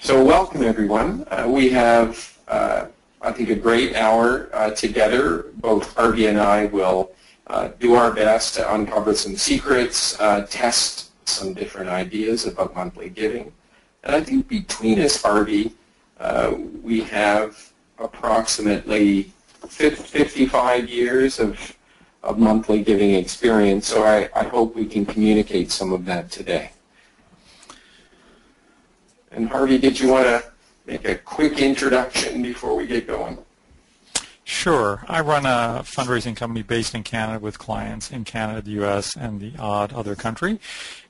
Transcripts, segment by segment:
So welcome everyone. We have, I think, a great hour together. Both Harvey and I will do our best to uncover some secrets, test some different ideas about monthly giving. And I think between us, Harvey, we have approximately 55 years of monthly giving experience, so I hope we can communicate some of that today. And Harvey, did you want to make a quick introduction before we get going? Sure. I run a fundraising company based in Canada with clients in Canada, the U.S., and the odd other country,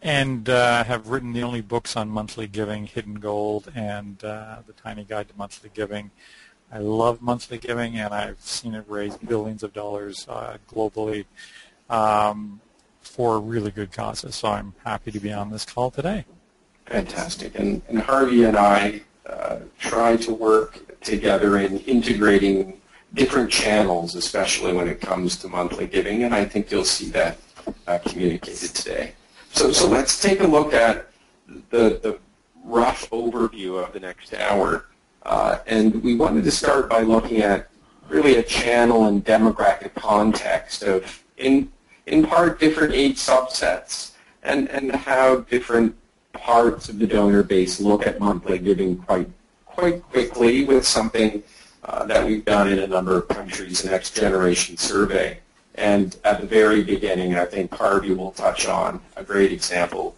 and have written the only books on monthly giving, Hidden Gold, and The Tiny Guide to Monthly Giving. I love monthly giving, and I've seen it raise billions of dollars globally for really good causes, so I'm happy to be on this call today. Fantastic. And Harvey and I try to work together in integrating different channels, especially when it comes to monthly giving, and I think you'll see that communicated today. So let's take a look at the rough overview of the next hour. And we wanted to start by looking at really a channel and demographic context of, in part, different age subsets and how different parts of the donor base look at monthly giving quite quickly with something that we've done in a number of countries, the Next Generation Survey. And at the very beginning, I think Harvey will touch on a great example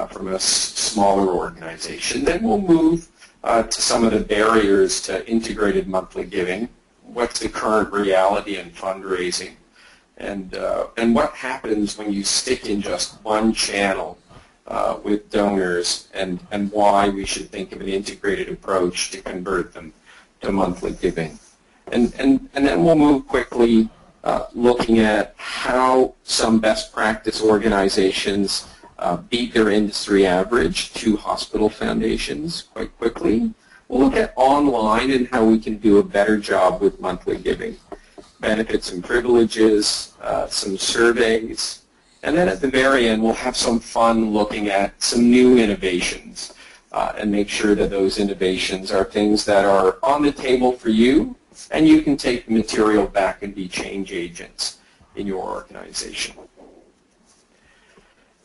from a smaller organization. Then we'll move to some of the barriers to integrated monthly giving, what's the current reality in fundraising, and what happens when you stick in just one channel with donors, and why we should think of an integrated approach to convert them to monthly giving. And then we'll move quickly looking at how some best practice organizations beat their industry average to hospital foundations quite quickly. We'll look at online and how we can do a better job with monthly giving, benefits and privileges, some surveys, and then at the very end we'll have some fun looking at some new innovations and make sure that those innovations are things that are on the table for you, and you can take the material back and be change agents in your organization.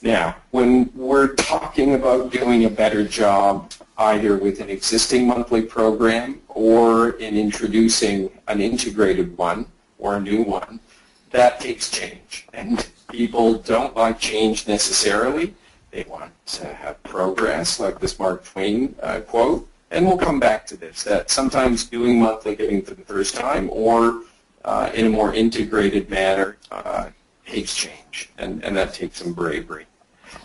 Now, when we're talking about doing a better job either with an existing monthly program or in introducing an integrated one or a new one, that takes change. And people don't like change necessarily. They want to have progress, like this Mark Twain quote. And we'll come back to this, that sometimes doing monthly giving for the first time or in a more integrated manner takes change, and that takes some bravery.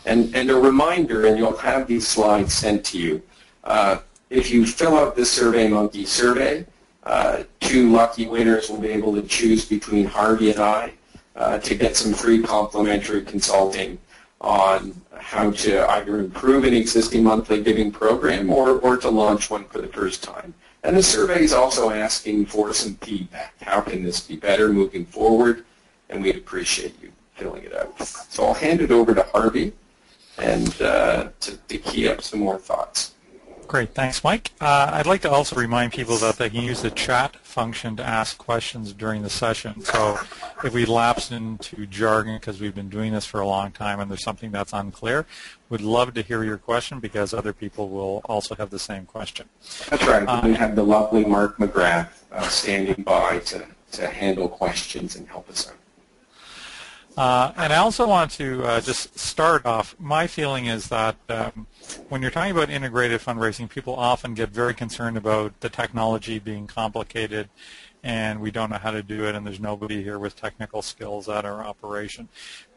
And a reminder, and you'll have these slides sent to you, if you fill out the SurveyMonkey survey, 2 lucky winners will be able to choose between Harvey and I to get some free complimentary consulting on how to either improve an existing monthly giving program or to launch one for the first time. And the survey is also asking for some feedback. How can this be better moving forward? And we'd appreciate you filling it out. So I'll hand it over to Harvey and to key up some more thoughts. Great, thanks, Mike. I'd like to also remind people that they can use the chat function to ask questions during the session. So if we lapse into jargon because we've been doing this for a long time and there's something that's unclear, we'd love to hear your question because other people will also have the same question. That's right. We have the lovely Mark McGrath standing by to handle questions and help us out. And I also want to just start off, my feeling is that when you're talking about integrated fundraising, people often get very concerned about the technology being complicated and we don't know how to do it and there's nobody here with technical skills at our operation.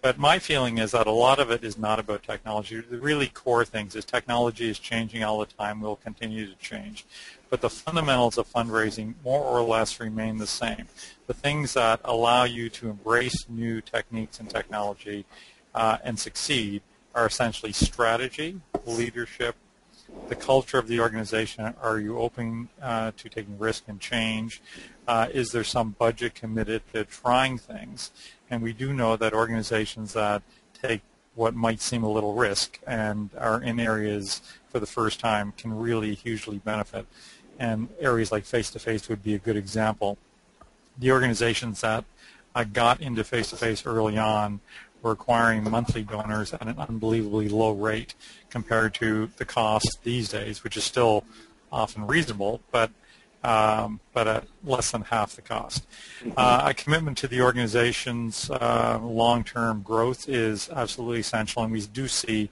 But my feeling is that a lot of it is not about technology. The really core things is technology is changing all the time, will continue to change. But the fundamentals of fundraising more or less remain the same. The things that allow you to embrace new techniques and technology and succeed are essentially strategy, leadership, the culture of the organization. Are you open to taking risk and change? Is there some budget committed to trying things? And we do know that organizations that take what might seem a little risk and are in areas for the first time can really hugely benefit. And areas like face-to-face would be a good example. The organizations that got into face-to-face early on were acquiring monthly donors at an unbelievably low rate compared to the cost these days, which is still often reasonable, but at less than half the cost. A commitment to the organization's long-term growth is absolutely essential, and we do see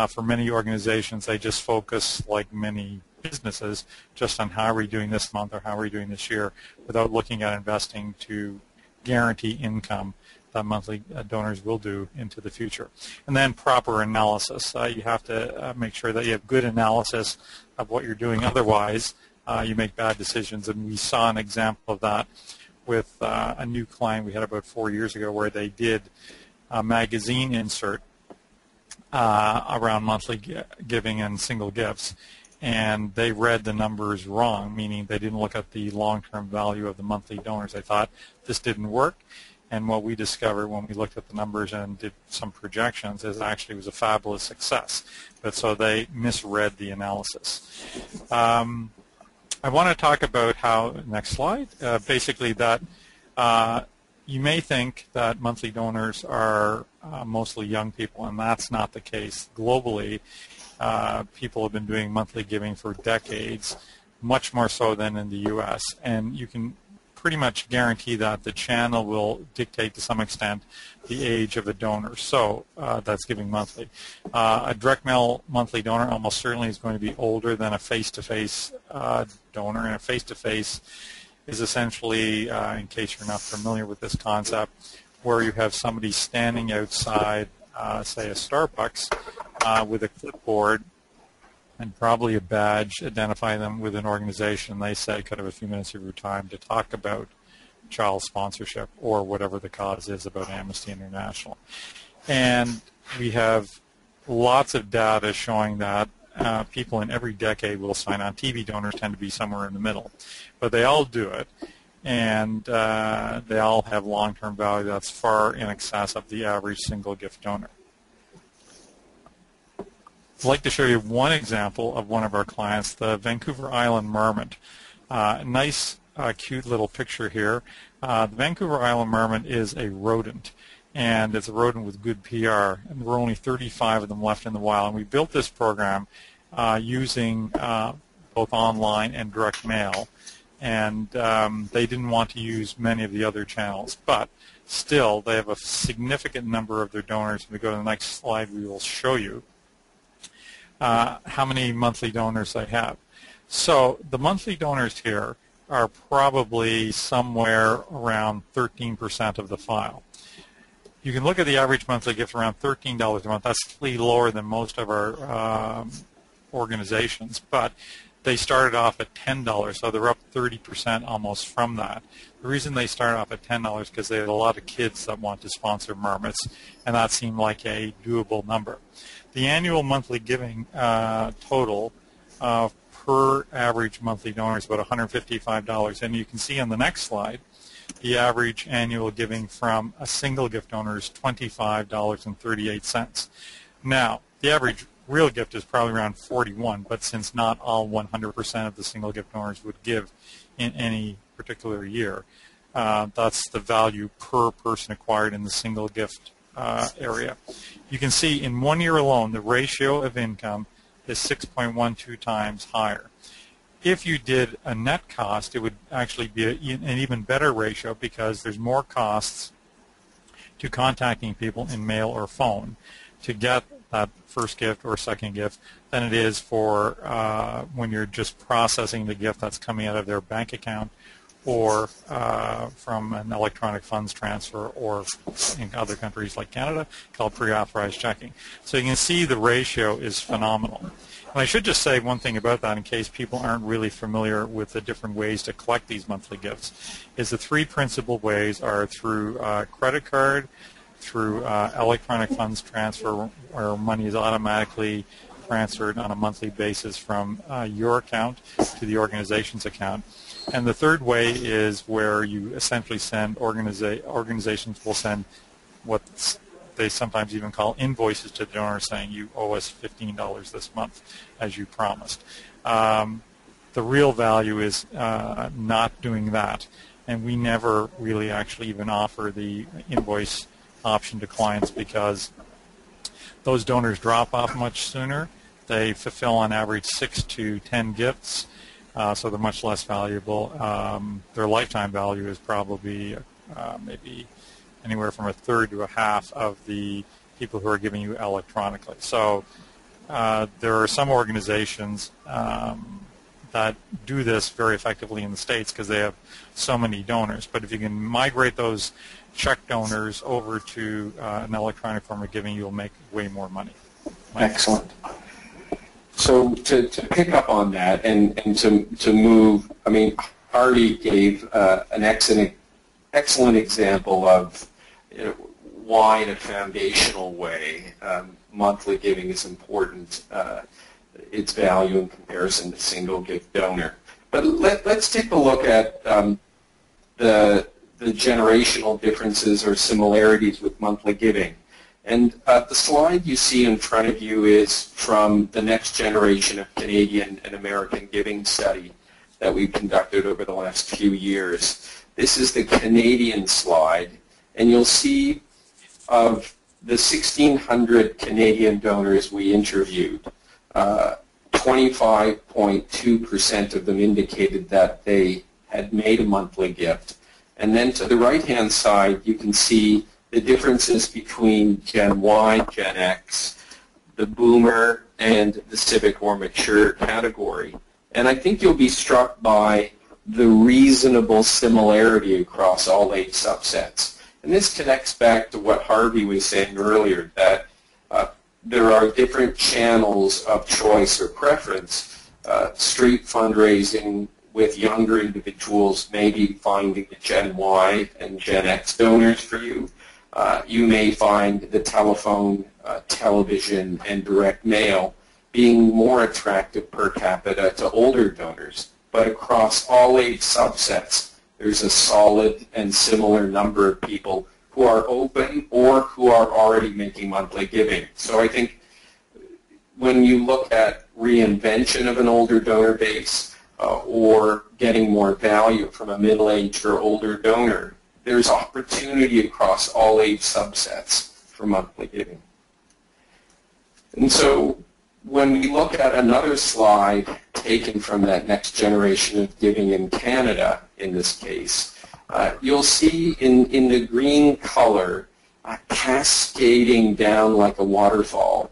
for many organizations they just focus, like many businesses, just on how are we doing this month or how are we doing this year without looking at investing to guarantee income that monthly donors will do into the future. And then proper analysis. You have to make sure that you have good analysis of what you're doing. Otherwise, you make bad decisions. And we saw an example of that with a new client we had about 4 years ago where they did a magazine insert around monthly giving and single gifts. And they read the numbers wrong, meaning they didn't look at the long-term value of the monthly donors. They thought this didn't work. And what we discovered when we looked at the numbers and did some projections is actually it was a fabulous success. But so they misread the analysis. I want to talk about how, next slide, basically that you may think that monthly donors are mostly young people, and that's not the case. Globally, people have been doing monthly giving for decades, much more so than in the U.S., and you can pretty much guarantee that the channel will dictate to some extent the age of a donor, so that's giving monthly. A direct mail monthly donor almost certainly is going to be older than a face-to-face donor, and a face-to-face is essentially, in case you're not familiar with this concept, where you have somebody standing outside, say a Starbucks, with a clipboard and probably a badge identifying them with an organization. They say, could have a few minutes of your time to talk about child sponsorship or whatever the cause is about Amnesty International. And we have lots of data showing that people in every decade will sign on. TV donors tend to be somewhere in the middle. But they all do it, and they all have long-term value that's far in excess of the average single gift donor. I'd like to show you one example of one of our clients, the Vancouver Island marmot. Nice, cute little picture here. The Vancouver Island marmot is a rodent, and it's a rodent with good PR, and there were only 35 of them left in the wild. And we built this program using both online and direct mail, and they didn't want to use many of the other channels, but still they have a significant number of their donors. If we go to the next slide, we will show you how many monthly donors they have. So the monthly donors here are probably somewhere around 13% of the file. You can look at the average monthly gift around $13 a month. That's slightly lower than most of our organizations, but they started off at $10, so they're up 30% almost from that. The reason they started off at $10 is because they had a lot of kids that want to sponsor marmots, and that seemed like a doable number. The annual monthly giving total per average monthly donor is about $155, and you can see on the next slide the average annual giving from a single gift donor is $25.38. Now, the average real gift is probably around $41, but since not all 100% of the single gift donors would give in any particular year, that's the value per person acquired in the single gift area. You can see in 1 year alone, the ratio of income is 6.12 times higher. If you did a net cost, it would actually be an even better ratio because there's more costs to contacting people in mail or phone to get that first gift or second gift than it is for when you're just processing the gift that's coming out of their bank account or from an electronic funds transfer, or in other countries like Canada called pre-authorized checking. So you can see the ratio is phenomenal. And I should just say one thing about that in case people aren't really familiar with the different ways to collect these monthly gifts, is the three principal ways are through credit card, through electronic funds transfer, where money is automatically transferred on a monthly basis from your account to the organization's account. And the third way is where you essentially send organizations will send what's they sometimes even call invoices to the donor saying you owe us $15 this month as you promised. The real value is not doing that, and we never really actually even offer the invoice option to clients because those donors drop off much sooner. They fulfill on average 6 to 10 gifts, so they're much less valuable. Their lifetime value is probably maybe anywhere from a third to a half of the people who are giving you electronically. So there are some organizations that do this very effectively in the States because they have so many donors. But if you can migrate those check donors over to an electronic form of giving, you'll make way more money. Excellent. So to pick up on that and to move, I mean, Harvey gave an excellent example of why in a foundational way monthly giving is important, its value in comparison to single gift donor. But let's take a look at the generational differences or similarities with monthly giving. And the slide you see in front of you is from the next generation of Canadian and American giving study that we've conducted over the last few years. This is the Canadian slide, and you'll see of the 1,600 Canadian donors we interviewed, 25.2% of them indicated that they had made a monthly gift. And then to the right-hand side, you can see the differences between Gen Y, Gen X, the Boomer, and the Civic or Mature category. And I think you'll be struck by the reasonable similarity across all 8 subsets. And this connects back to what Harvey was saying earlier, that there are different channels of choice or preference. Street fundraising with younger individuals may be finding the Gen Y and Gen X donors for you. You may find the telephone, television, and direct mail being more attractive per capita to older donors. But across all 8 subsets, there's a solid and similar number of people who are open or who are already making monthly giving. So I think when you look at reinvention of an older donor base or getting more value from a middle-aged or older donor, there's opportunity across all 8 subsets for monthly giving. And so when we look at another slide taken from that next generation of giving in Canada, in this case, you'll see in the green color, cascading down like a waterfall,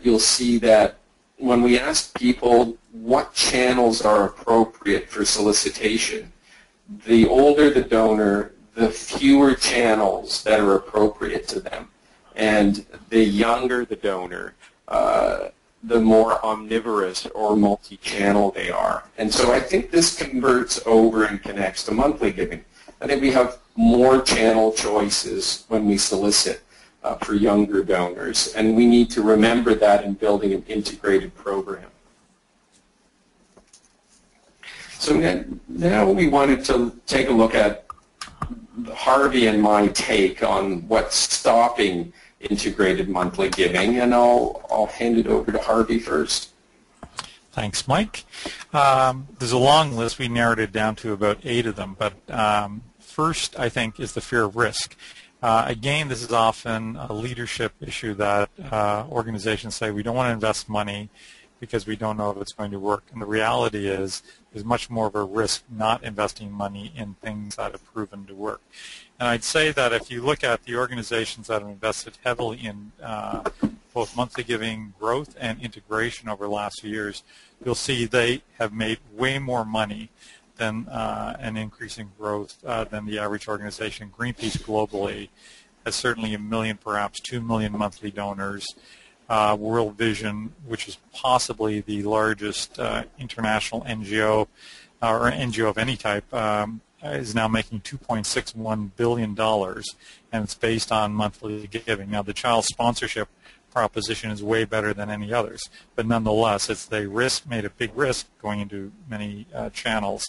you'll see that when we ask people what channels are appropriate for solicitation, the older the donor, the fewer channels that are appropriate to them. And the younger the donor, the more omnivorous or multi-channel they are. And so I think this converts over and connects to monthly giving. I think we have more channel choices when we solicit for younger donors, and we need to remember that in building an integrated program. So now we wanted to take a look at Harvey and my take on what's stopping integrated monthly giving, and I'll hand it over to Harvey first. Thanks, Mike. There's a long list. We narrowed it down to about 8 of them, but first, I think, is the fear of risk. Again, this is often a leadership issue that organizations say we don't want to invest money because we don't know if it's going to work. And the reality is there's much more of a risk not investing money in things that have proven to work. And I'd say that if you look at the organizations that have invested heavily in both monthly giving growth and integration over the last few years, you'll see they have made way more money than an increase in growth than the average organization. Greenpeace globally has certainly 1 million, perhaps 2 million monthly donors. World Vision, which is possibly the largest international NGO or NGO of any type, is now making $2.61 billion, and it's based on monthly giving. Now, the child sponsorship proposition is way better than any others, but nonetheless, it's they made a big risk going into many channels,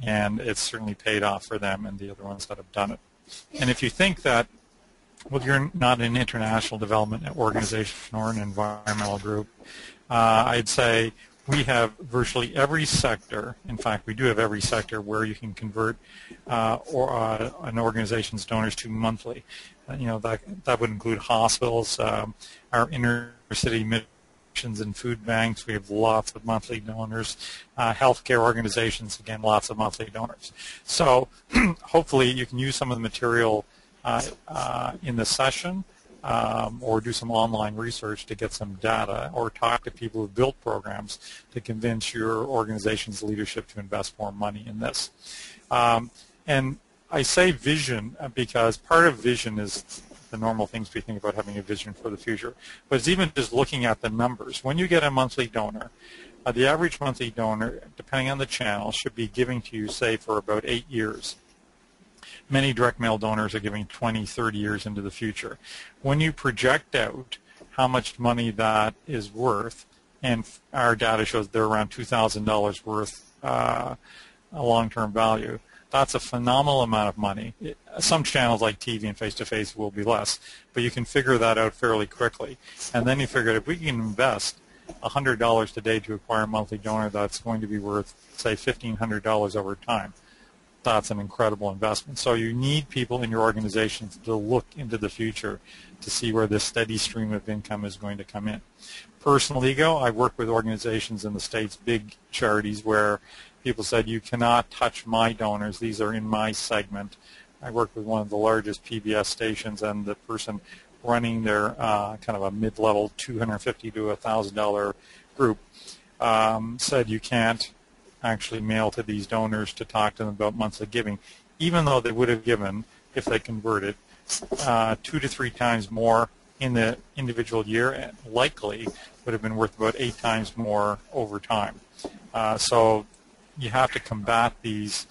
and it's certainly paid off for them and the other ones that have done it. And if you think that well, you're not an international development organization or an environmental group. I'd say we have virtually every sector. In fact, we do have every sector where you can convert an organization's donors to monthly. That would include hospitals, our inner city missions and food banks. We have lots of monthly donors. Healthcare organizations, again, lots of monthly donors. So hopefully you can use some of the material in the session, or do some online research to get some data, or talk to people who've built programs to convince your organization's leadership to invest more money in this. And I say vision because part of vision is the normal things we think about having a vision for the future, but it's even just looking at the numbers. When you get a monthly donor, the average monthly donor, depending on the channel, should be giving to you, say, for about 8 years. Many direct mail donors are giving 20, 30 years into the future. When you project out how much money that is worth, and our data shows they're around $2,000 worth a long-term value, that's a phenomenal amount of money. Some channels like TV and face-to-face will be less, but you can figure that out fairly quickly. And then you figure if we can invest $100 today to acquire a monthly donor, that's going to be worth, say, $1,500 over time. That's an incredible investment. So you need people in your organizations to look into the future to see where this steady stream of income is going to come in. Personal ego, I work with organizations in the States, big charities, where people said, you cannot touch my donors. These are in my segment. I work with one of the largest PBS stations, and the person running their kind of a mid-level $250 to $1,000 group said you can't actually mail to these donors to talk to them about monthly giving, even though they would have given, if they converted, 2 to 3 times more in the individual year, and likely would have been worth about 8 times more over time. So you have to combat these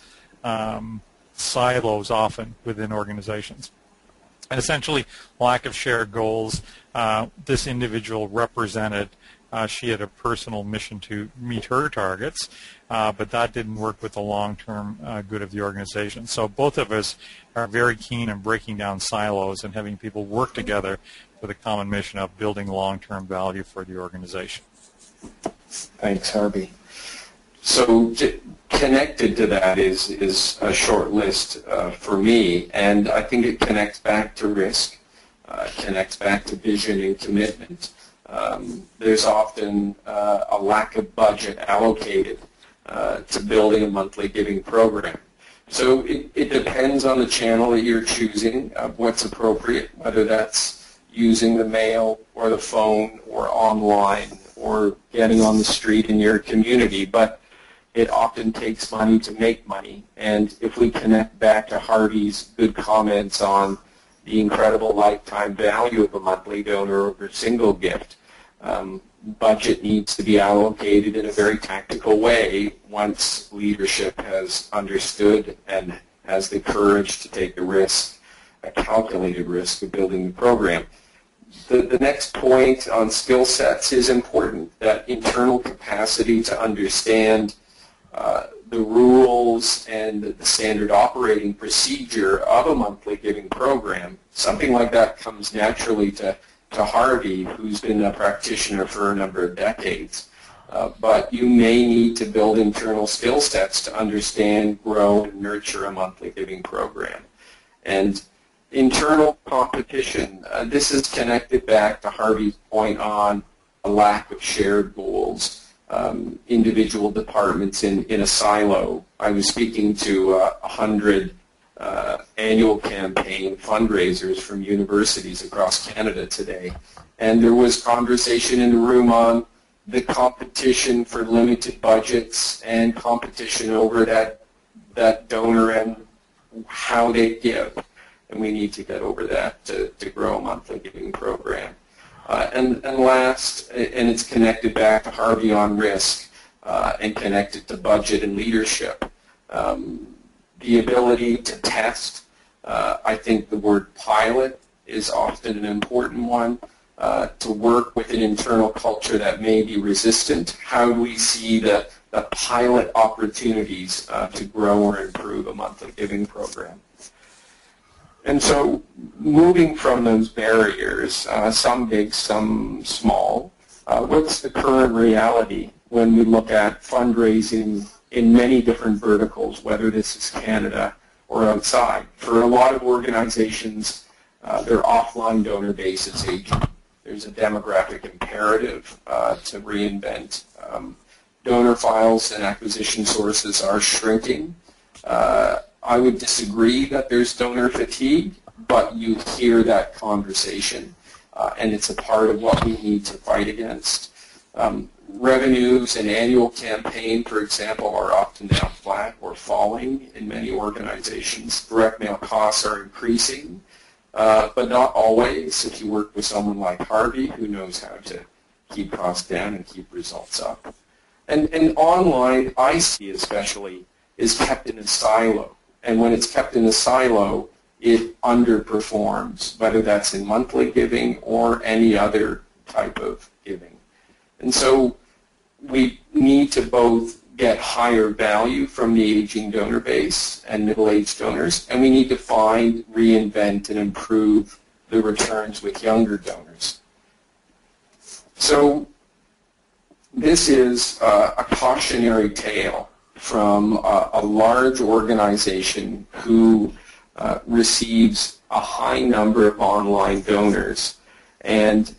silos often within organizations. And essentially, lack of shared goals. This individual represented, she had a personal mission to meet her targets, but that didn't work with the long-term good of the organization. So both of us are very keen on breaking down silos and having people work together with a common mission of building long-term value for the organization. Thanks, Harvey. So connected to that is a short list for me, and I think it connects back to risk, connects back to vision and commitment. There's often a lack of budget allocated to building a monthly giving program. So it depends on the channel that you're choosing, what's appropriate, whether that's using the mail or the phone or online or getting on the street in your community. But it often takes money to make money. And if we connect back to Harvey's good comments on the incredible lifetime value of a monthly donor over a single gift, budget needs to be allocated in a very tactical way once leadership has understood and has the courage to take the risk, a calculated risk of building the program. The next point on skill sets is important, that internal capacity to understand the rules and the standard operating procedure of a monthly giving program. Something like that comes naturally to Harvey, who's been a practitioner for a number of decades. But you may need to build internal skill sets to understand, grow, and nurture a monthly giving program. And internal competition, this is connected back to Harvey's point on a lack of shared goals. Individual departments in a silo. I was speaking to 100 annual campaign fundraisers from universities across Canada today, and there was conversation in the room on the competition for limited budgets and competition over that donor and how they give, and we need to get over that to grow a monthly giving program. And last, and it's connected back to Harvey on risk and connected to budget and leadership, the ability to test. I think the word pilot is often an important one, to work with an internal culture that may be resistant. How do we see the pilot opportunities to grow or improve a monthly giving program? And so moving from those barriers, some big, some small, what's the current reality when we look at fundraising in many different verticals, whether this is Canada or outside? For a lot of organizations, their offline donor base is aging. There's a demographic imperative to reinvent. Donor files and acquisition sources are shrinking. I would disagree that there's donor fatigue, but you hear that conversation, and it's a part of what we need to fight against. Revenues and annual campaign, for example, are often now flat or falling in many organizations. Direct mail costs are increasing, but not always. If you work with someone like Harvey, who knows how to keep costs down and keep results up. And online, I see especially, is kept in a silo. And when it's kept in a silo, it underperforms, whether that's in monthly giving or any other type of giving. And so we need to both get higher value from the aging donor base and middle-aged donors, and we need to find, reinvent, and improve the returns with younger donors. So this is a cautionary tale from a large organization who receives a high number of online donors and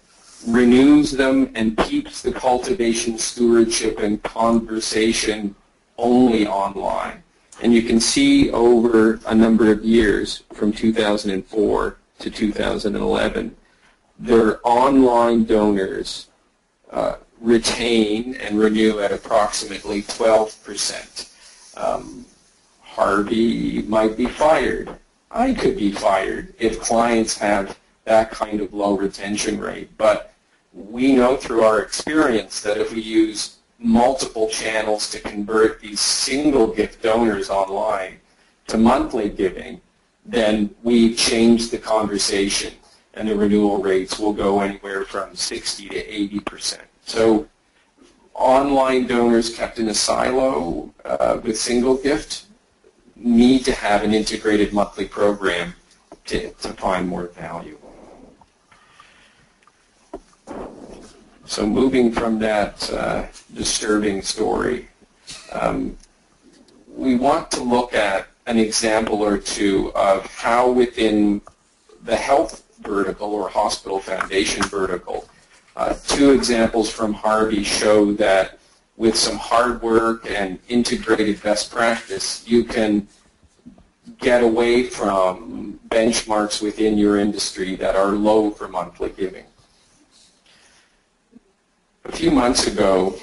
renews them and keeps the cultivation, stewardship, and conversation only online. And you can see over a number of years, from 2004 to 2011, their online donors retain and renew at approximately 12%. Harvey might be fired. I could be fired if clients have that kind of low retention rate. But we know through our experience that if we use multiple channels to convert these single gift donors online to monthly giving, then we change the conversation, and the renewal rates will go anywhere from 60 to 80%. So online donors kept in a silo with single gift need to have an integrated monthly program to find more value. So moving from that disturbing story, we want to look at an example or two of how within the health vertical or hospital foundation vertical, two examples from Harvey show that with some hard work and integrated best practice, you can get away from benchmarks within your industry that are low for monthly giving. A few months ago,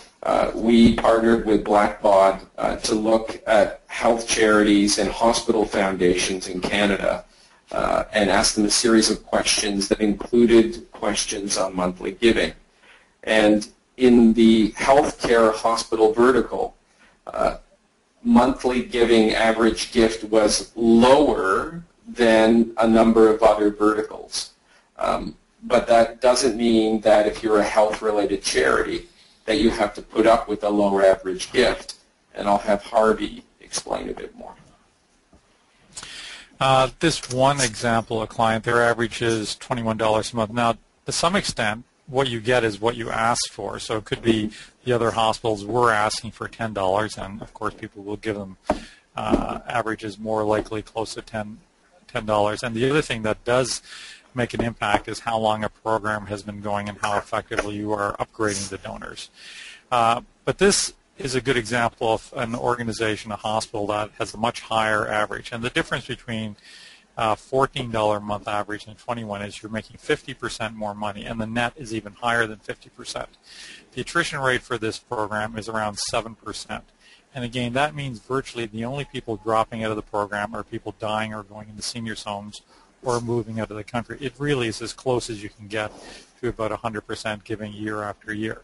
we partnered with Blackbaud to look at health charities and hospital foundations in Canada and asked them a series of questions that included questions on monthly giving. And in the healthcare hospital vertical, monthly giving average gift was lower than a number of other verticals. But that doesn't mean that if you're a health-related charity that you have to put up with a lower average gift. And I'll have Harvey explain a bit more. This one example, a client, their average is $21 a month. Now, to some extent, what you get is what you ask for. So it could be the other hospitals were asking for $10, and of course people will give them averages more likely close to $10. And the other thing that does make an impact is how long a program has been going and how effectively you are upgrading the donors. But this is a good example of an organization, a hospital, that has a much higher average. And the difference between $14 a month average and 21 is you're making 50% more money, and the net is even higher than 50%. The attrition rate for this program is around 7%. And again, that means virtually the only people dropping out of the program are people dying or going into seniors' homes or moving out of the country. It really is as close as you can get to about 100% giving year after year.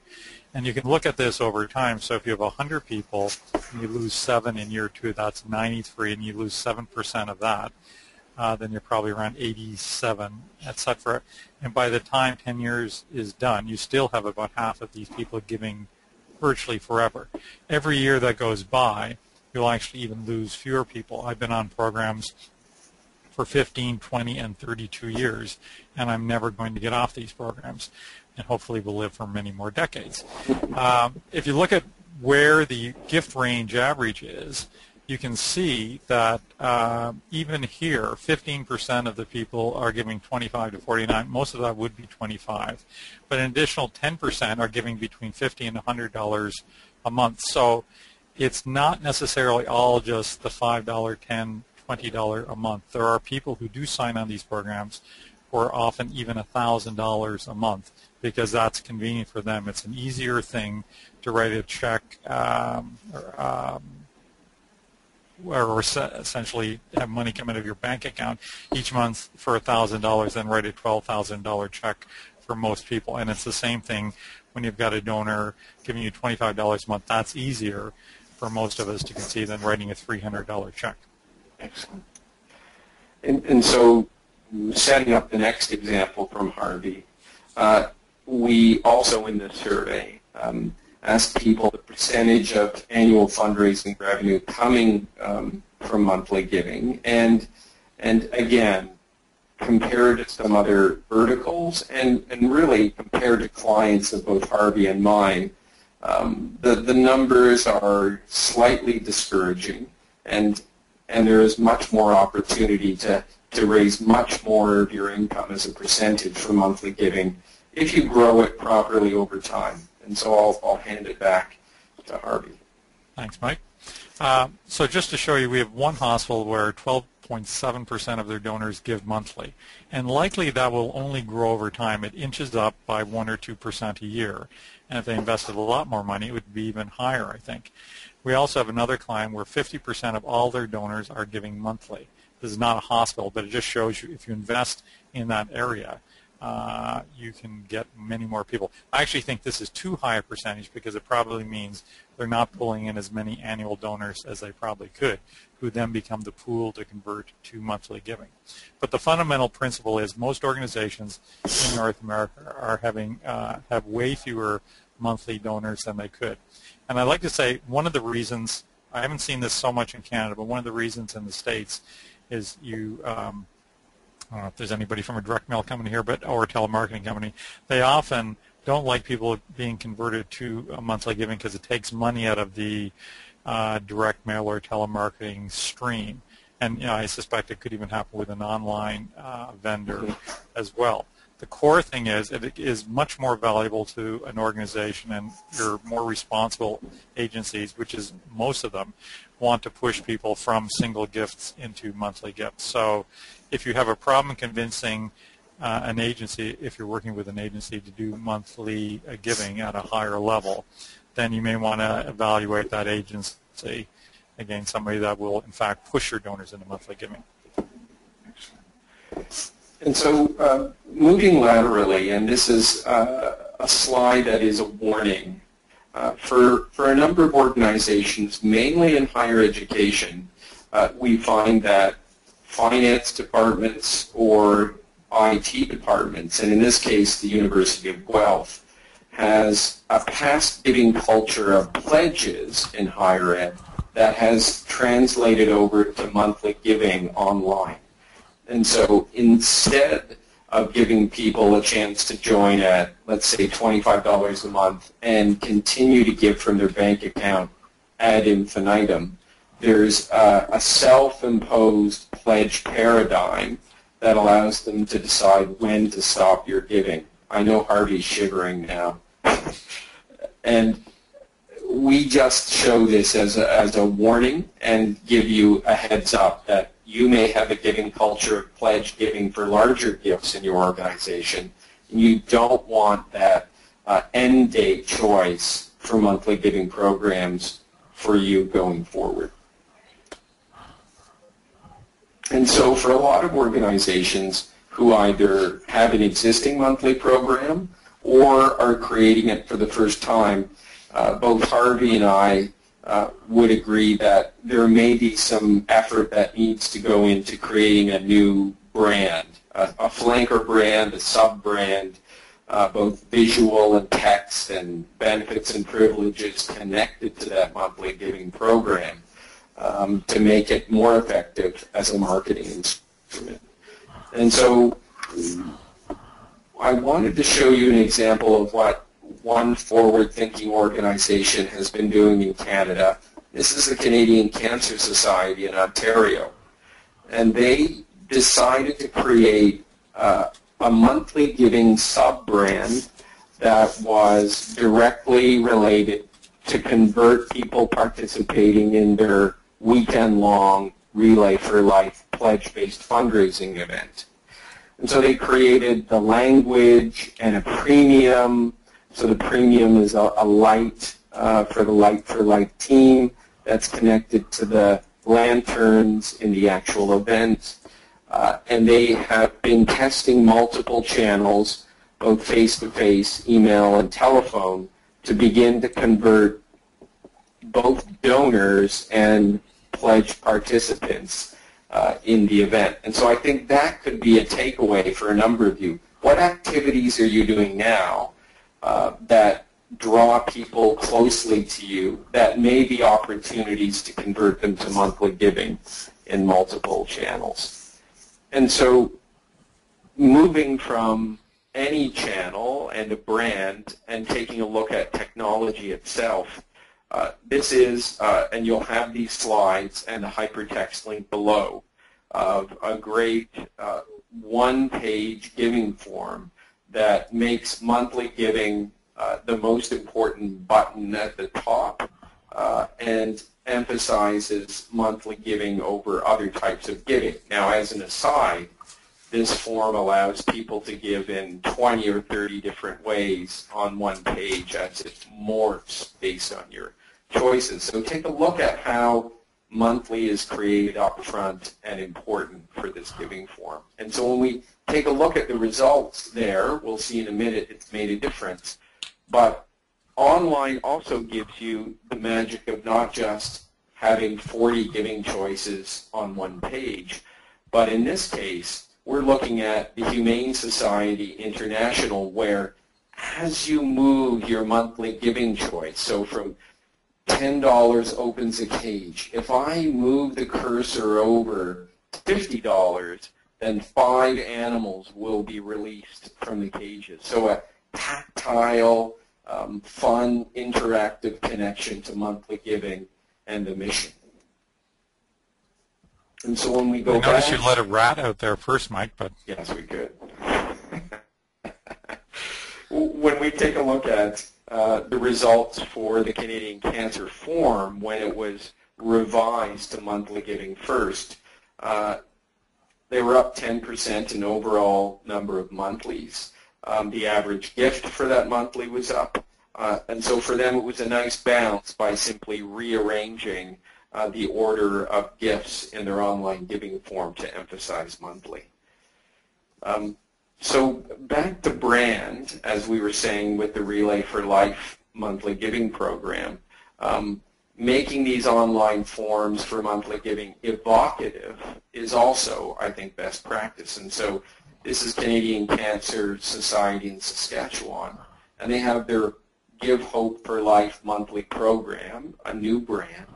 And you can look at this over time. So if you have 100 people and you lose 7 in year 2, that's 93, and you lose 7% of that, then you're probably around 87, etc. And by the time 10 years is done, you still have about half of these people giving virtually forever. Every year that goes by, you'll actually even lose fewer people. I've been on programs for 15, 20, and 32 years, and I'm never going to get off these programs, and hopefully will live for many more decades. If you look at where the gift range average is, you can see that even here, 15% of the people are giving 25 to 49. Most of that would be 25. But an additional 10% are giving between $50 and $100 a month. So it's not necessarily all just the $5, $10, $20 a month. There are people who do sign on these programs who are often even $1,000 a month because that's convenient for them. It's an easier thing to write a check or essentially have money come out of your bank account each month for $1,000 and write a $12,000 check for most people. And it's the same thing when you've got a donor giving you $25 a month. That's easier for most of us to conceive than writing a $300 check. Excellent. And so setting up the next example from Harvey, we also in the survey asked people the percentage of annual fundraising revenue coming from monthly giving, and again, compared to some other verticals, and really compared to clients of both Harvey and mine, the numbers are slightly discouraging, and there is much more opportunity to raise much more of your income as a percentage from monthly giving if you grow it properly over time. And so I'll hand it back to Harvey. Thanks, Mike. So just to show you, we have one hospital where 12.7% of their donors give monthly. And likely that will only grow over time. It inches up by 1 or 2% a year. And if they invested a lot more money, it would be even higher, I think. We also have another client where 50% of all their donors are giving monthly. This is not a hospital, but it just shows you if you invest in that area, you can get many more people. I actually think this is too high a percentage because it probably means they're not pulling in as many annual donors as they probably could, who then become the pool to convert to monthly giving. But the fundamental principle is most organizations in North America are have way fewer monthly donors than they could. And I'd like to say one of the reasons, I haven't seen this so much in Canada, but one of the reasons in the States is I don't know if there's anybody from a direct mail company here, or a telemarketing company. They often don't like people being converted to a monthly giving because it takes money out of the direct mail or telemarketing stream. And I suspect it could even happen with an online vendor as well. The core thing is it is much more valuable to an organization, and your more responsible agencies, which is most of them, want to push people from single gifts into monthly gifts. So if you have a problem convincing an agency, if you're working with an agency to do monthly giving at a higher level, then you may want to evaluate that agency against somebody that will, in fact, push your donors into monthly giving. And so moving laterally, and this is a slide that is a warning for a number of organizations, mainly in higher education, we find that finance departments or IT departments, and in this case the University of Guelph, has a past giving culture of pledges in higher ed that has translated over to monthly giving online. And so instead of giving people a chance to join at, let's say, $25 a month and continue to give from their bank account ad infinitum, there's a self-imposed pledge paradigm that allows them to decide when to stop your giving. I know Harvey's shivering now. And we just show this as a warning and give you a heads up that you may have a giving culture of pledge giving for larger gifts in your organization. You don't want that end date choice for monthly giving programs for you going forward. And so for a lot of organizations who either have an existing monthly program or are creating it for the first time, both Harvey and I would agree that there may be some effort that needs to go into creating a new brand, a flanker brand, a sub-brand, both visual and text and benefits and privileges connected to that monthly giving program to make it more effective as a marketing from it. And so I wanted to show you an example of what one forward-thinking organization has been doing in Canada. This is the Canadian Cancer Society in Ontario. And they decided to create a monthly giving sub-brand that was directly related to convert people participating in their weekend-long Relay for Life pledge-based fundraising event. And so they created the language and a premium. So the premium is a light for the Light for Life team that's connected to the lanterns in the actual event. And they have been testing multiple channels, both face-to-face, email, and telephone, to begin to convert both donors and pledge participants in the event. And so I think that could be a takeaway for a number of you. What activities are you doing now that draw people closely to you that may be opportunities to convert them to monthly giving in multiple channels? And so moving from any channel and a brand and taking a look at technology itself, this is, and you'll have these slides and the hypertext link below, of a great one-page giving form that makes monthly giving the most important button at the top and emphasizes monthly giving over other types of giving. Now, as an aside, this form allows people to give in 20 or 30 different ways on one page as it morphs based on your choices. So take a look at how monthly is created up front and important for this giving form. And so when we take a look at the results there, we'll see in a minute it's made a difference. But online also gives you the magic of not just having 40 giving choices on one page, but in this case, we're looking at the Humane Society International, where as you move your monthly giving choice, so from $10 opens a cage. If I move the cursor over $50, then 5 animals will be released from the cages. So a tactile, fun, interactive connection to monthly giving and the mission. And so when we go back... I noticed you let a rat out there first, Mike, but... Yes, we could. When we take a look at the results for the Canadian Cancer form when it was revised to monthly giving first, they were up 10% in overall number of monthlies. The average gift for that monthly was up. And so for them it was a nice bounce by simply rearranging the order of gifts in their online giving form to emphasize monthly. So back to brand, as we were saying with the Relay for Life monthly giving program, making these online forms for monthly giving evocative is also, I think, best practice. And so this is Canadian Cancer Society in Saskatchewan, and they have their Give Hope for Life monthly program, a new brand.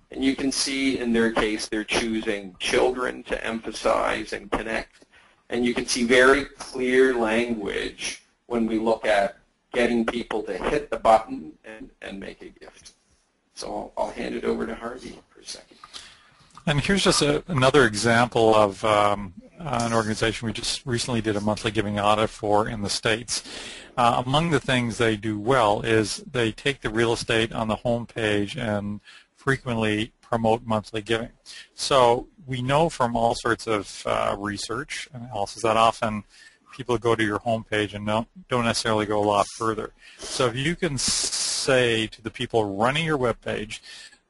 And you can see in their case they're choosing children to emphasize and connect. And you can see very clear language when we look at getting people to hit the button and make a gift. So I'll hand it over to Harvey for a second. And here's just another example of an organization we just recently did a monthly giving audit for in the States. Among the things they do well is they take the real estate on the home page and frequently promote monthly giving. So we know from all sorts of research analysis that often people go to your homepage and don't necessarily go a lot further. So if you can say to the people running your webpage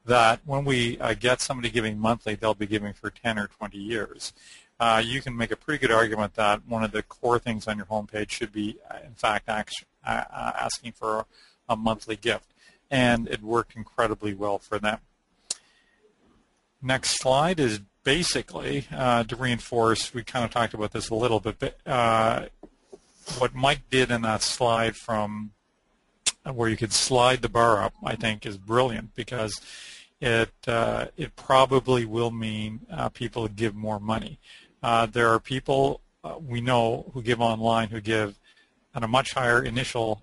that when we get somebody giving monthly, they'll be giving for 10 or 20 years, you can make a pretty good argument that one of the core things on your homepage should be, in fact, asking for a monthly gift. And it worked incredibly well for them. Next slide is basically to reinforce, we kind of talked about this a little bit, but what Mike did in that slide from where you could slide the bar up, I think, is brilliant, because it probably will mean people give more money. There are people we know who give online who give at a much higher initial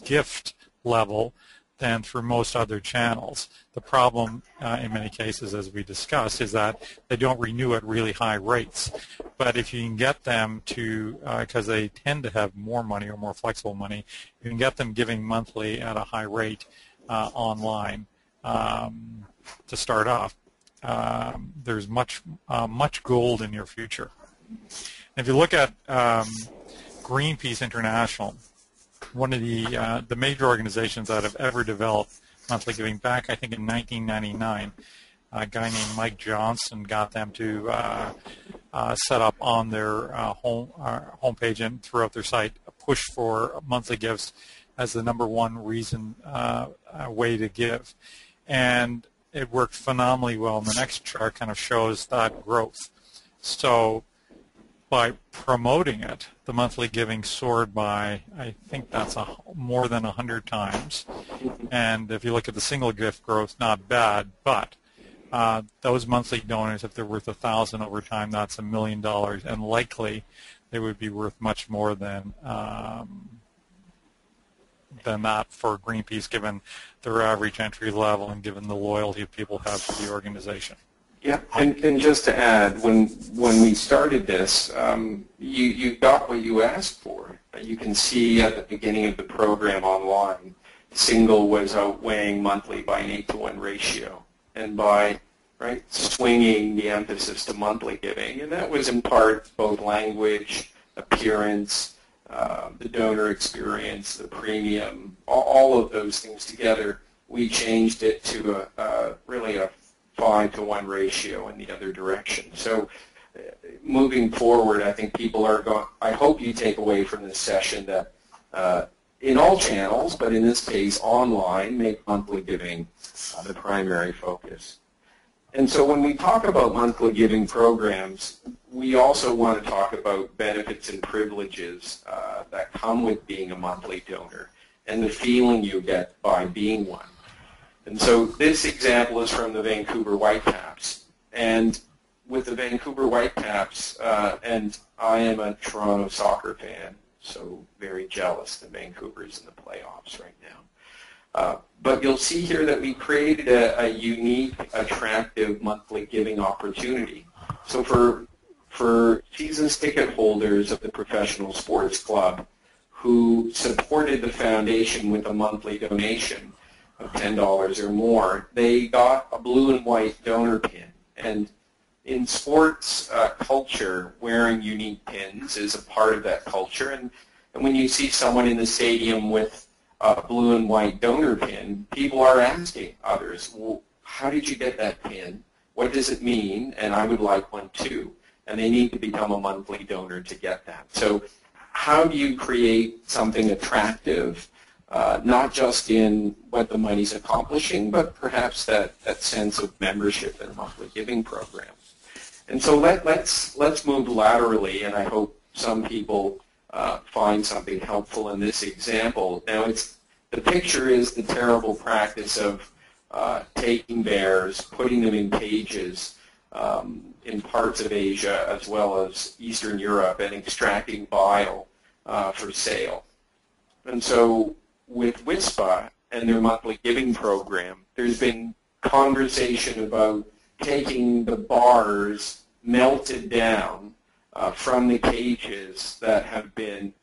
gift level than through most other channels. The problem in many cases, as we discussed, is that they don't renew at really high rates. But if you can get them to, because they tend to have more money or more flexible money, you can get them giving monthly at a high rate online to start off. There's much gold in your future. If you look at Greenpeace International, one of the major organizations that have ever developed monthly giving back, I think in 1999, a guy named Mike Johnson got them to set up on their homepage and throughout their site a push for monthly gifts as the number one reason way to give. And it worked phenomenally well. And the next chart kind of shows that growth. So by promoting it, the monthly giving soared by, I think that's more than 100 times. And if you look at the single gift growth, not bad, but those monthly donors, if they're worth 1,000 over time, that's $1 million, and likely they would be worth much more than that for Greenpeace, given their average entry level and given the loyalty people have to the organization. Yeah, and just to add, when we started this, you got what you asked for. You can see at the beginning of the program online, single was outweighing monthly by an 8-to-1 ratio, and by swinging the emphasis to monthly giving, and that was in part both language, appearance, the donor experience, the premium, all of those things together. We changed it to really a 5-to-1 ratio in the other direction. So moving forward, I think people are going, I hope you take away from this session that in all channels, but in this case online, make monthly giving the primary focus. And so when we talk about monthly giving programs, we also want to talk about benefits and privileges that come with being a monthly donor and the feeling you get by being one. And so this example is from the Vancouver Whitecaps. And with the Vancouver Whitecaps, and I am a Toronto soccer fan, so very jealous that Vancouver's in the playoffs right now. But you'll see here that we created a unique, attractive monthly giving opportunity. So for season ticket holders of the professional sports club who supported the foundation with a monthly donation of $10 or more, they got a blue and white donor pin. And in sports culture, wearing unique pins is a part of that culture. And when you see someone in the stadium with a blue and white donor pin, people are asking others, well, how did you get that pin? What does it mean? And I would like one too. And they need to become a monthly donor to get that. So how do you create something attractive, not just in what the money's accomplishing, but perhaps that sense of membership in a monthly giving program? And so let's move laterally, and I hope some people find something helpful in this example. Now, the picture is the terrible practice of taking bears, putting them in cages in parts of Asia as well as Eastern Europe, and extracting bile for sale. And so with WISPA and their monthly giving program, there's been conversation about taking the bars melted down from the cages that have been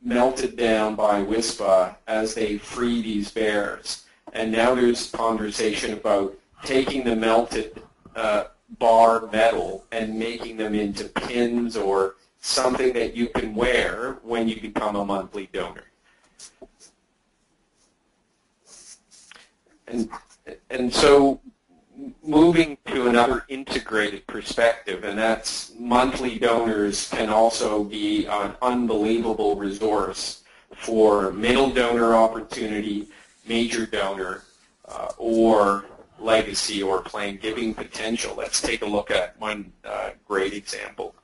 melted down by WISPA as they free these bears. And now there's conversation about taking the melted bar metal and making them into pins or something that you can wear when you become a monthly donor. And so moving to another integrated perspective, and that's monthly donors can also be an unbelievable resource for middle donor opportunity, major donor, or legacy or plain giving potential. Let's take a look at one great example.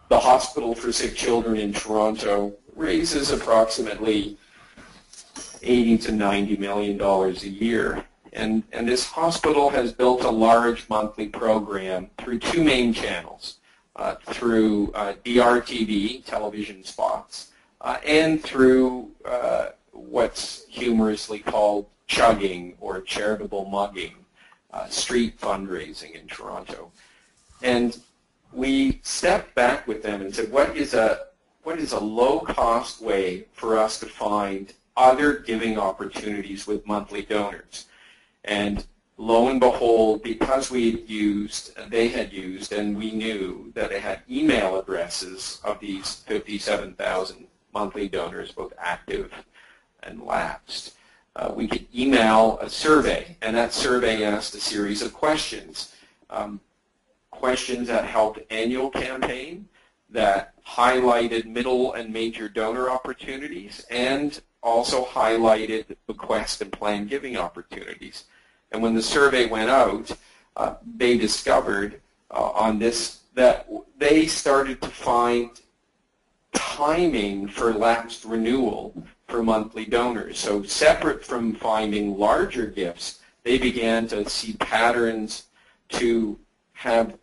The Hospital for Sick Children in Toronto raises approximately $80 to $90 million a year And this hospital has built a large monthly program through two main channels, through DRTV, television spots, and through what's humorously called chugging or charitable mugging, street fundraising in Toronto. And we stepped back with them and said, what is a low-cost way for us to find other giving opportunities with monthly donors? And lo and behold, because they had used, and we knew that they had email addresses of these 57,000 monthly donors, both active and lapsed, we could email a survey, and that survey asked a series of questions. Questions that helped annual campaign, that highlighted middle and major donor opportunities, and also highlighted bequest and planned giving opportunities. And when the survey went out, they discovered on this that they started to find timing for lapsed renewal for monthly donors. So separate from finding larger gifts, they began to see patterns to have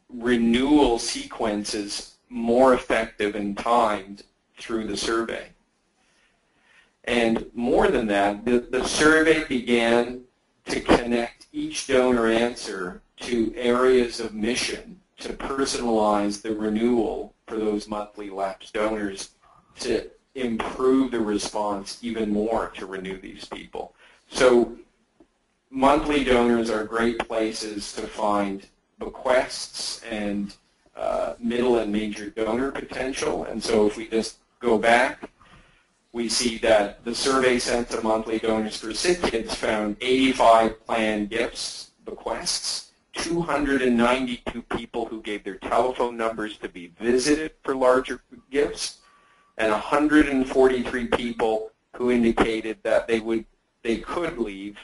renewal sequences more effective and timed through the survey. And more than that, the survey began to connect each donor answer to areas of mission to personalize the renewal for those monthly lapsed donors to improve the response even more to renew these people. So monthly donors are great places to find bequests and middle and major donor potential. And so if we just go back, we see that the survey sent to monthly donors for sick kids found 85 planned gifts, bequests, 292 people who gave their telephone numbers to be visited for larger gifts, and 143 people who indicated that they could leave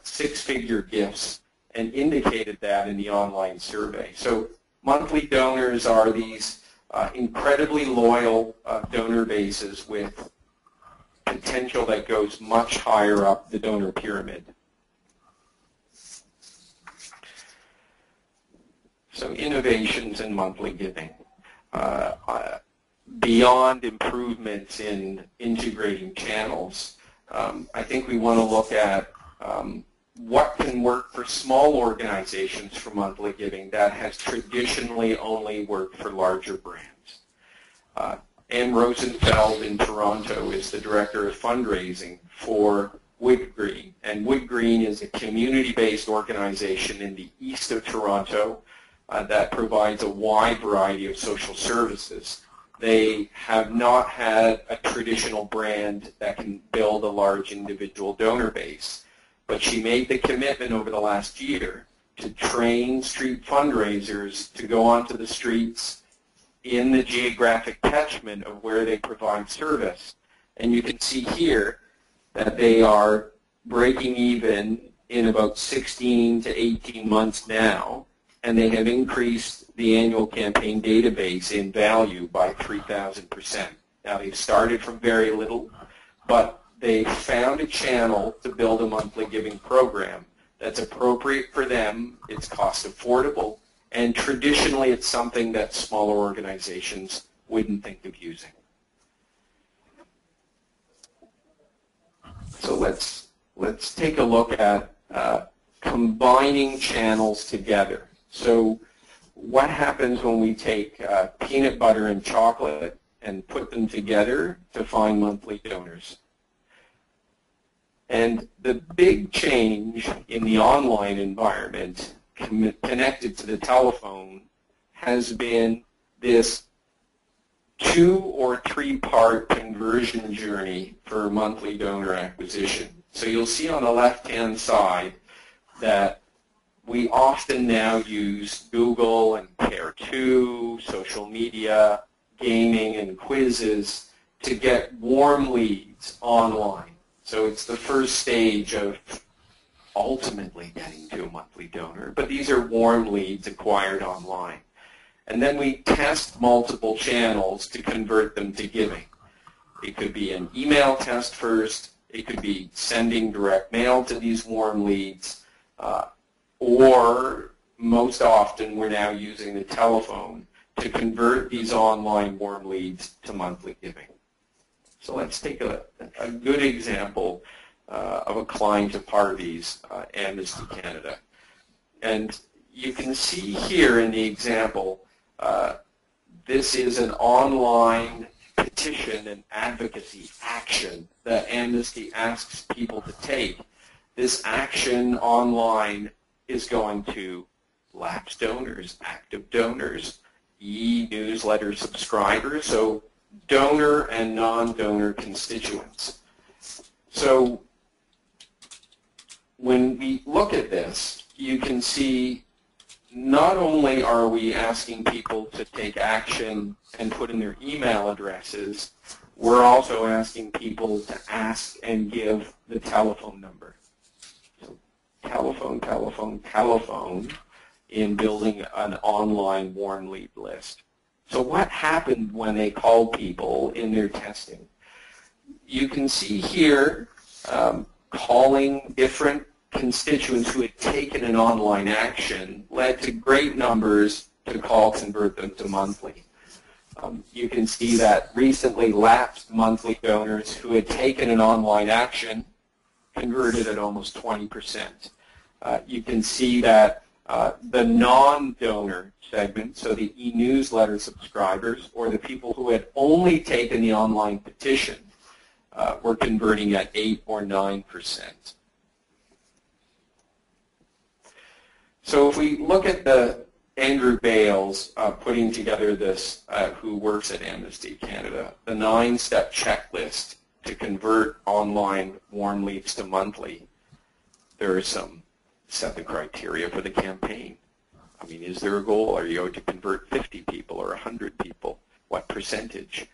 six-figure gifts, and indicated that in the online survey. So monthly donors are these incredibly loyal donor bases with potential that goes much higher up the donor pyramid. So innovations in monthly giving. Beyond improvements in integrating channels, I think we want to look at what can work for small organizations for monthly giving that has traditionally only worked for larger brands. Ann Rosenfeld in Toronto is the director of fundraising for Wood Green, and Wood Green is a community-based organization in the east of Toronto that provides a wide variety of social services. They have not had a traditional brand that can build a large individual donor base. But she made the commitment over the last year to train street fundraisers to go onto the streets in the geographic catchment of where they provide service. And you can see here that they are breaking even in about 16 to 18 months now, and they have increased the annual campaign database in value by 3,000%. Now, they've started from very little, but they found a channel to build a monthly giving program that's appropriate for them, it's cost affordable, and traditionally it's something that smaller organizations wouldn't think of using. So let's take a look at combining channels together. So what happens when we take peanut butter and chocolate and put them together to find monthly donors? And the big change in the online environment connected to the telephone has been this 2- or 3-part conversion journey for monthly donor acquisition. So you'll see on the left-hand side that we often now use Google and Care2, social media, gaming, and quizzes to get warm leads online. So it's the first stage of ultimately getting to a monthly donor, but these are warm leads acquired online. And then we test multiple channels to convert them to giving. It could be an email test first, It could be sending direct mail to these warm leads, or most often we're now using the telephone to convert these online warm leads to monthly giving. So let's take a good example of a client of Harvey's, Amnesty Canada. And you can see here in the example, this is an online petition and advocacy action that Amnesty asks people to take. This action online is going to lapsed donors, active donors, e-newsletter subscribers, so donor and non-donor constituents. So when we look at this, you can see not only are we asking people to take action and put in their email addresses, we're also asking people to ask and give the telephone number. So telephone, telephone, telephone in building an online warm lead list. So what happened when they called people in their testing? You can see here calling different constituents who had taken an online action led to great numbers to call convert them to monthly. You can see that recently lapsed monthly donors who had taken an online action converted at almost 20%. You can see that the non-donor segment, so the e-newsletter subscribers or the people who had only taken the online petition, were converting at 8 or 9%. So if we look at Andrew Bales putting together this, who works at Amnesty Canada, the 9-step checklist to convert online warm leads to monthly, there are some set the criteria for the campaign. I mean, is there a goal? Are you going to convert 50 people or 100 people? What percentage?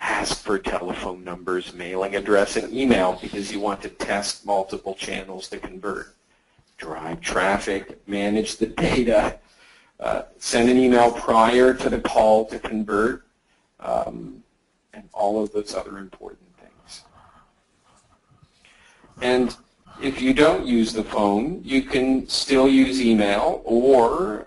Ask for telephone numbers, mailing address, and email because you want to test multiple channels to convert. Drive traffic, manage the data, send an email prior to the call to convert, and all of those other important things. And if you don't use the phone, you can still use email, or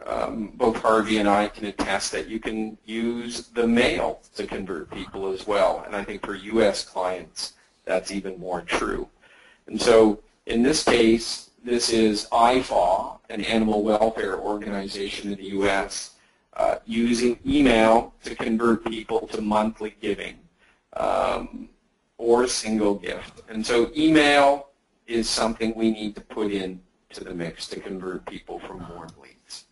both Harvey and I can attest that you can use the mail to convert people as well. And I think for U.S. clients, that's even more true. And so in this case, this is IFAW, an animal welfare organization in the U.S., using email to convert people to monthly giving or single gift. And so email is something we need to put into the mix to convert people from warm leads.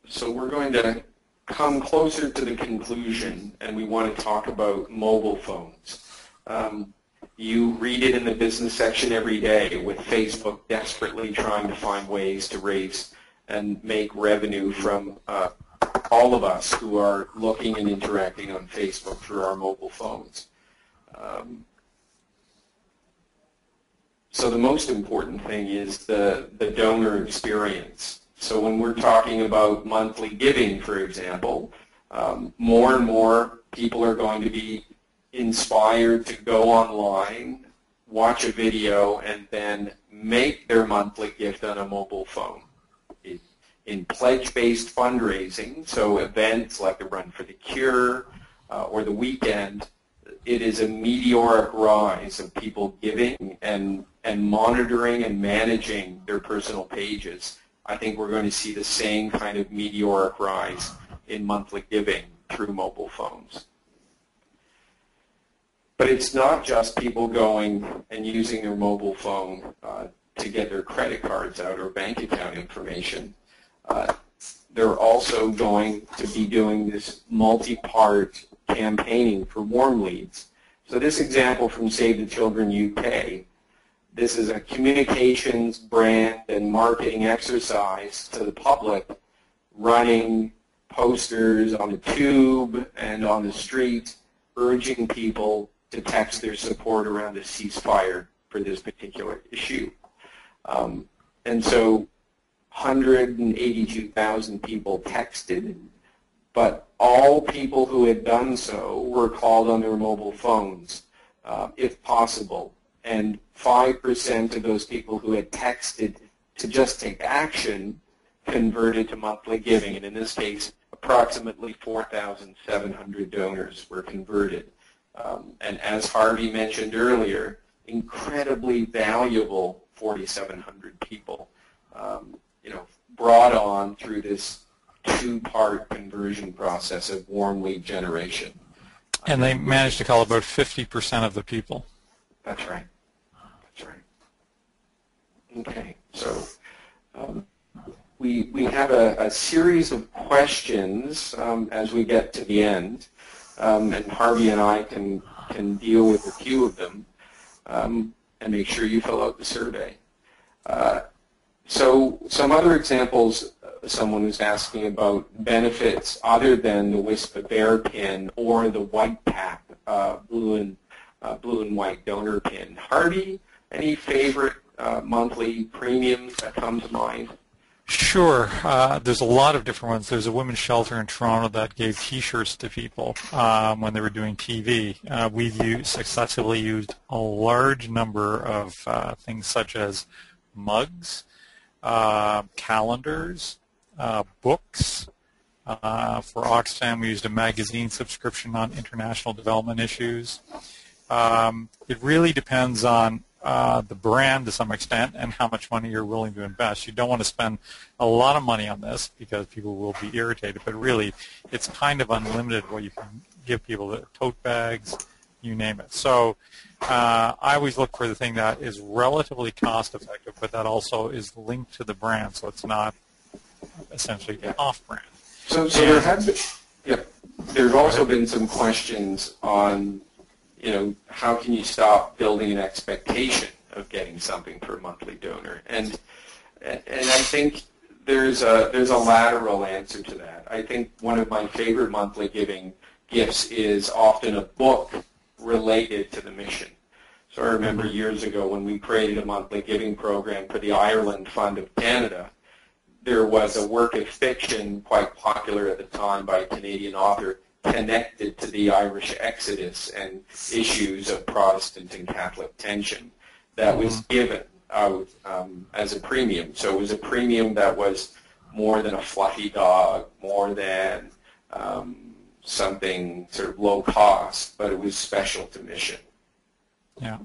So we're going to come closer to the conclusion, and we want to talk about mobile phones. You read it in the business section every day with Facebook desperately trying to find ways to raise and make revenue from all of us who are looking and interacting on Facebook through our mobile phones. So the most important thing is the donor experience. So when we're talking about monthly giving, for example, more and more people are going to be inspired to go online, watch a video, and then make their monthly gift on a mobile phone. In pledge-based fundraising, so events like the Run for the Cure or the Weekend, it is a meteoric rise of people giving and monitoring and managing their personal pages. I think we're going to see the same kind of meteoric rise in monthly giving through mobile phones. But it's not just people going and using their mobile phone to get their credit cards out or bank account information. They're also going to be doing this multi-part campaigning for warm leads. So this example from Save the Children UK, this is a communications, brand, and marketing exercise to the public, running posters on the tube and on the street, urging people to text their support around a ceasefire for this particular issue. And so 182,000 people texted, but all people who had done so were called on their mobile phones, if possible. And 5% of those people who had texted to just take action converted to monthly giving. And in this case, approximately 4,700 donors were converted. And as Harvey mentioned earlier, incredibly valuable 4,700 people, brought on through this two-part conversion process of warm lead generation. And they managed to call about 50% of the people. That's right. That's right. Okay, so we have a series of questions as we get to the end, and Harvey and I can deal with a few of them, and make sure you fill out the survey. So some other examples, someone was asking about benefits other than the Whisper Bear pin or the white pack, blue and white donor pin. Harvey, any favorite monthly premiums that come to mind? Sure. There's a lot of different ones. There's a women's shelter in Toronto that gave T-shirts to people when they were doing TV. We've successfully used a large number of things such as mugs, calendars, books. For Oxfam, we used a magazine subscription on international development issues. It really depends on the brand to some extent and how much money you're willing to invest. You don't want to spend a lot of money on this because people will be irritated, but really it's kind of unlimited what you can give people, the tote bags, you name it. So I always look for the thing that is relatively cost effective, but that also is linked to the brand, so it's not essentially off-brand. So there have been, there's also been some questions on, how can you stop building an expectation of getting something per monthly donor? And I think there's a lateral answer to that. I think one of my favorite monthly giving gifts is often a book related to the mission. So I remember years ago when we created a monthly giving program for the Ireland Fund of Canada, there was a work of fiction quite popular at the time by a Canadian author connected to the Irish Exodus and issues of Protestant and Catholic tension that was given out as a premium. So it was a premium that was more than a fluffy dog, more than something sort of low cost, but it was special to mission. Yeah.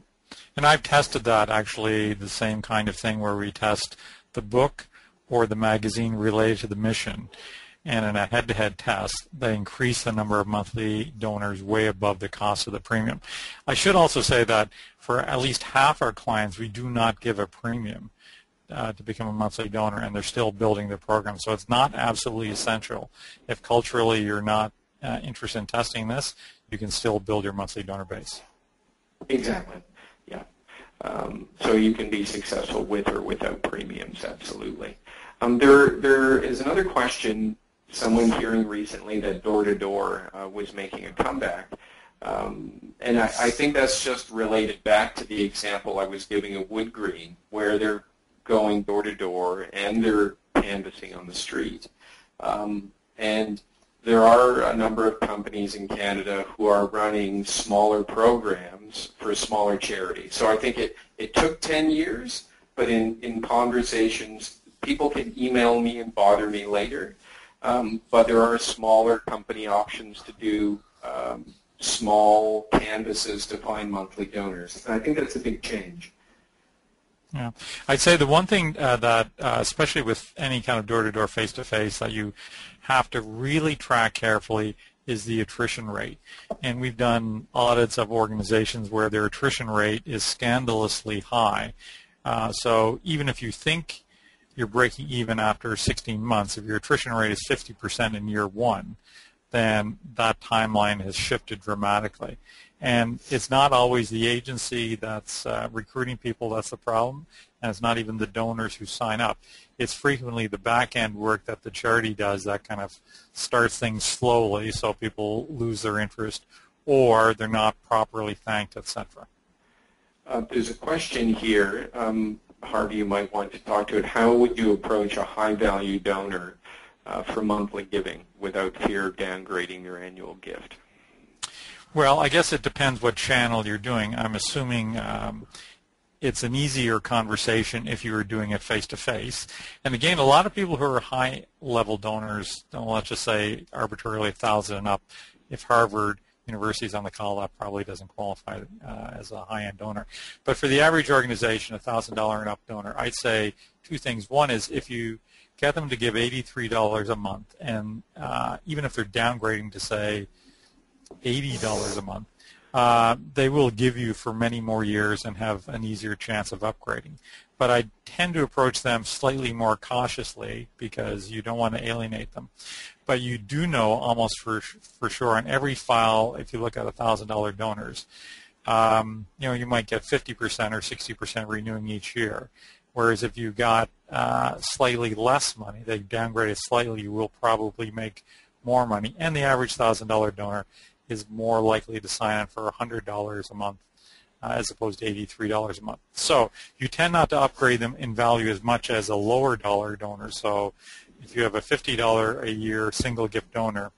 And I've tested that, actually, the same kind of thing where we test the book or the magazine related to the mission. And in a head-to-head test, they increase the number of monthly donors way above the cost of the premium. I should also say that for at least half our clients, we do not give a premium to become a monthly donor, and they're still building their program. So it's not absolutely essential. If culturally you're not interested in testing this, you can still build your monthly donor base. Exactly, yeah. So you can be successful with or without premiums, absolutely. There is another question, someone hearing recently that door-to-door was making a comeback. And I think that's just related back to the example I was giving of Wood Green, where they're going door-to-door and they're canvassing on the street. And there are a number of companies in Canada who are running smaller programs for smaller charities. So I think it took 10 years, but in conversations, people can email me and bother me later, but there are smaller company options to do small canvases to find monthly donors. And I think that's a big change. Yeah, I'd say the one thing that, especially with any kind of door-to-door, face-to-face, that you have to really track carefully is the attrition rate. And we've done audits of organizations where their attrition rate is scandalously high. So even if you think you're breaking even after 16 months, if your attrition rate is 50% in year one, then that timeline has shifted dramatically. And it's not always the agency that's recruiting people that's the problem, and it's not even the donors who sign up. It's frequently the back-end work that the charity does that kind of starts things slowly so people lose their interest or they're not properly thanked, etc. There's a question here. Harvey, you might want to talk to it. How would you approach a high-value donor for monthly giving without fear of downgrading your annual gift? Well, I guess it depends what channel you're doing. I'm assuming it's an easier conversation if you were doing it face-to-face. And again, a lot of people who are high-level donors, let's just say arbitrarily 1,000 and up, if Harvard University is on the call, that probably doesn't qualify as a high-end donor. But for the average organization, $1,000 and up donor, I'd say two things. One is if you get them to give $83 a month, and even if they're downgrading to, say, $80 a month, they will give you for many more years and have an easier chance of upgrading. But I tend to approach them slightly more cautiously because you don't want to alienate them. But you do know almost for sure on every file, if you look at $1,000 donors, you might get 50% or 60% renewing each year. Whereas if you got slightly less money, they downgraded slightly, you will probably make more money. And the average $1,000 donor is more likely to sign on for $100 a month as opposed to $83 a month. So you tend not to upgrade them in value as much as a lower dollar donor. So if you have a $50 a year single gift donor,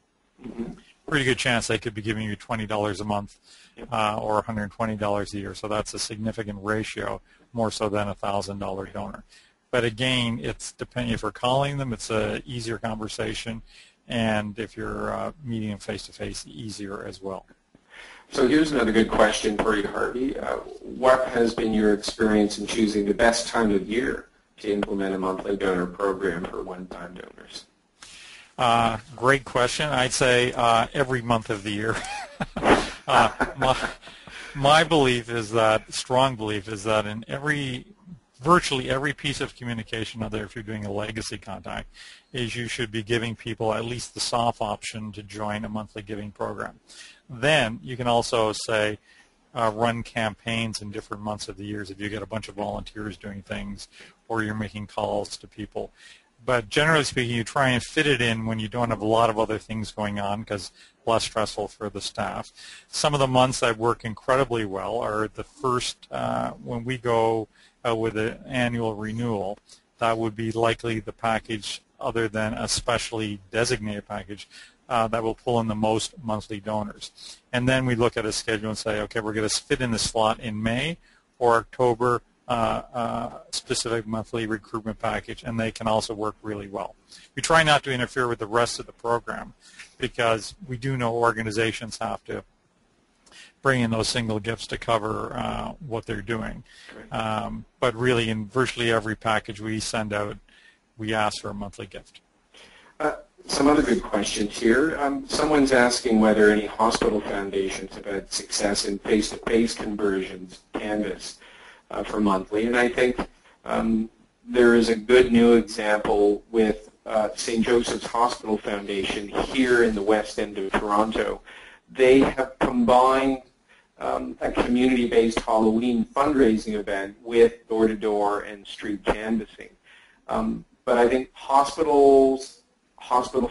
pretty good chance they could be giving you $20 a month or $120 a year. So that's a significant ratio, more so than a $1,000 donor. But again, it's depending if we're calling them, it's an easier conversation. And if you're meeting them face-to-face, easier as well. So here's another good question for you, Harvey. What has been your experience in choosing the best time of year to implement a monthly donor program for one-time donors? Great question. I'd say every month of the year. My belief is that, strong belief is that in virtually every piece of communication out there, if you're doing a legacy contact, is you should be giving people at least the soft option to join a monthly giving program. Then you can also say run campaigns in different months of the years if you get a bunch of volunteers doing things or you're making calls to people. But generally speaking, you try and fit it in when you don't have a lot of other things going on because less stressful for the staff. Some of the months that work incredibly well are the first when we go with an annual renewal. That would be likely the package other than a specially designated package that will pull in the most monthly donors. And then we look at a schedule and say, okay, we're going to fit in the slot in May or October specific monthly recruitment package, and they can also work really well. We try not to interfere with the rest of the program because we do know organizations have to bring in those single gifts to cover what they're doing. But really, in virtually every package we send out, we ask for a monthly gift. Some other good questions here. Someone's asking whether any hospital foundations have had success in face-to-face conversions, Canvas, for monthly. And I think there is a good new example with St. Joseph's Hospital Foundation here in the West End of Toronto. They have combined a community-based Halloween fundraising event with door-to-door and street canvassing. But I think hospital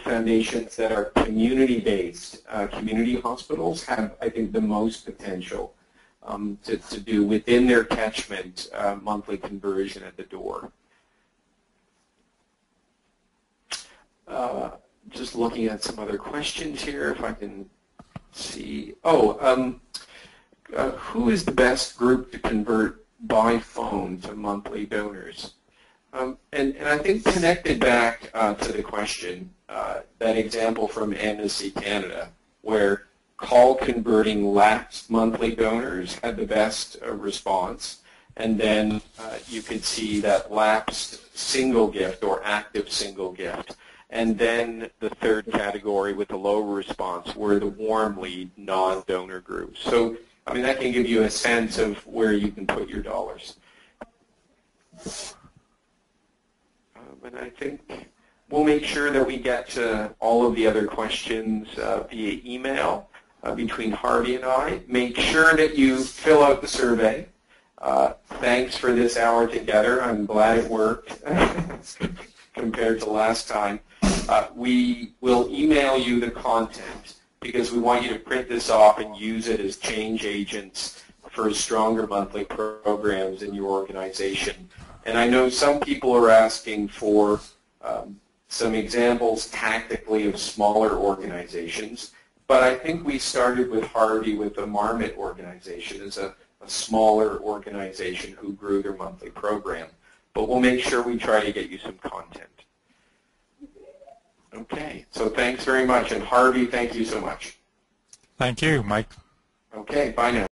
foundations that are community-based, community hospitals have, I think, the most potential to do within their catchment monthly conversion at the door. Just looking at some other questions here, if I can see. Who is the best group to convert by phone to monthly donors? And I think connected back to the question, that example from Amnesty Canada, where call converting lapsed monthly donors had the best response, and then you could see that lapsed single gift or active single gift. And then the third category with the lower response were the warm lead non-donor groups. So, I mean, that can give you a sense of where you can put your dollars. And I think we'll make sure that we get to all of the other questions via email between Harvey and I. Make sure that you fill out the survey. Thanks for this hour together. I'm glad it worked compared to last time. We will email you the content because we want you to print this off and use it as change agents for stronger monthly programs in your organization. And I know some people are asking for some examples tactically of smaller organizations. But I think we started with Harvey with the Marmot organization as a smaller organization who grew their monthly program. But we'll make sure we try to get you some content. Okay, so thanks very much. And Harvey, thank you so much. Thank you, Mike. Okay, bye now.